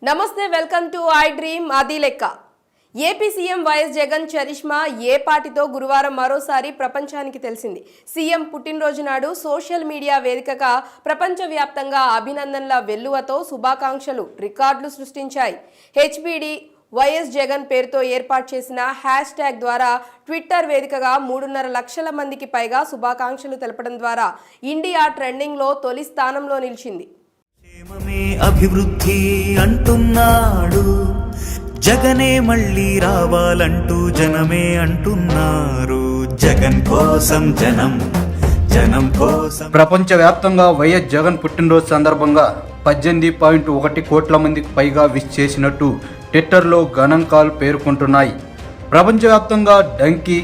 నమస్తే, welcome to I dream. అది లెక్క. AP CM YS Jagan charisma ఏ పార్టీతో గురువారం మరోసారి ప్రపంచానికి తెలిసింది. సీఎం పుట్టినరోజు నాడు సోషల్ మీడియా వేదికగా ప్రపంచవ్యాప్తంగా అభినందనల వెల్లువతో శుభాకాంక్షలు రికార్డులు సృష్టించాయి. హెచ్బిడి వైఎస్ జగన్ పేరుతో ఏర్పాటు చేసిన హ్యాష్ ట్యాగ్ ద్వారా ట్విట్టర్ వేదికగా 3.5 లక్షల మందికి పైగా శుభాకాంక్షలు తెలపడం ద్వారా ఇండియా ట్రెండింగ్లో తొలి స్థానంలో నిలిచింది. అభివృద్ధి అంటున్నాడు జగనే, మళ్ళీ రావాలంటూ జనమే అంటున్నారు. జగన్ కోసం జనం, జనం కోసం. ప్రపంచవ్యాప్తంగా వైఎస్ జగన్ పుట్టినరోజు సందర్భంగా 18.1 కోట్ల మందికి పైగా విష్ చేసినట్టు ట్విట్టర్లో గణాంకాలు పేర్కొంటున్నాయి. ప్రపంచవ్యాప్తంగా డంకీ,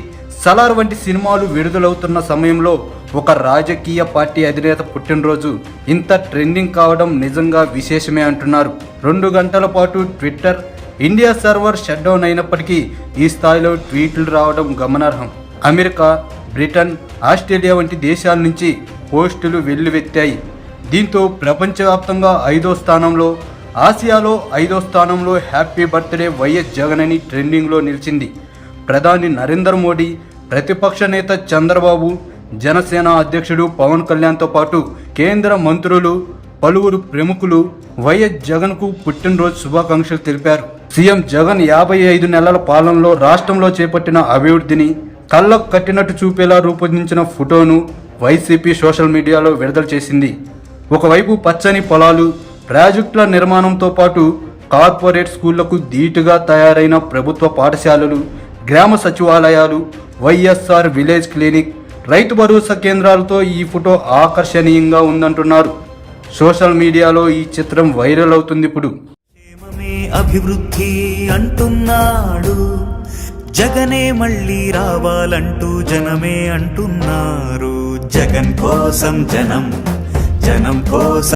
సలార్ వంటి సినిమాలు విడుదలవుతున్న సమయంలో ఒక రాజకీయ పార్టీ అధినేత పుట్టినరోజు ఇంత ట్రెండింగ్ కావడం నిజంగా విశేషమే అంటున్నారు. 2 గంటల పాటు Twitter India server shut down అయినప్పటికీ ఈ స్థాయిలో ట్వీట్లు రావడం గమనార్హం. అమెరికా, బ్రిటన్, ఆస్ట్రేలియా వంటి దేశాల నుంచి పోస్టులు వెల్లువెత్తాయి. దీంతో ప్రపంచవ్యాప్తంగా 5వ స్థానంలో, ఆసియాలో 5వ స్థానంలో హ్యాపీ బర్త్డే వైఎస్ జగన్ అని ట్రెండింగ్లో నిలిచింది. ప్రధాని నరేంద్ర మోడీ, ప్రతిపక్ష నేత చంద్రబాబు, జనసేన అధ్యక్షుడు పవన్ కళ్యాణ్తో పాటు కేంద్ర మంత్రులు, పలువురు ప్రముఖులు వైఎస్ జగన్కు పుట్టినరోజు శుభాకాంక్షలు తెలిపారు. సీఎం జగన్ 55 నెలల పాలనలో రాష్ట్రంలో చేపట్టిన అభివృద్ధిని కళ్ళకు కట్టినట్టు చూపేలా రూపొందించిన ఫోటోను వైసీపీ సోషల్ మీడియాలో విడుదల చేసింది. ఒకవైపు పచ్చని పొలాలు, ప్రాజెక్టుల నిర్మాణంతో పాటు కార్పొరేట్ స్కూళ్లకు ధీటుగా తయారైన ప్రభుత్వ పాఠశాలలు, గ్రామ సచివాలయాలు, YSR village clinic, Rythu Bharosa కేంద్రాలతో ఈ ఫోటో ఆకర్షణీయంగా ఉందంటున్నారు. సోషల్ మీడియాలో ఈ చిత్రం వైరల్ అవుతుంది. ఇప్పుడు అభివృద్ధి అంటున్నాడు జగనే, మళ్ళీ రావాలంటూ జనమే అంటున్నారు. జగన్ కోసం జనం, జనం కోసం.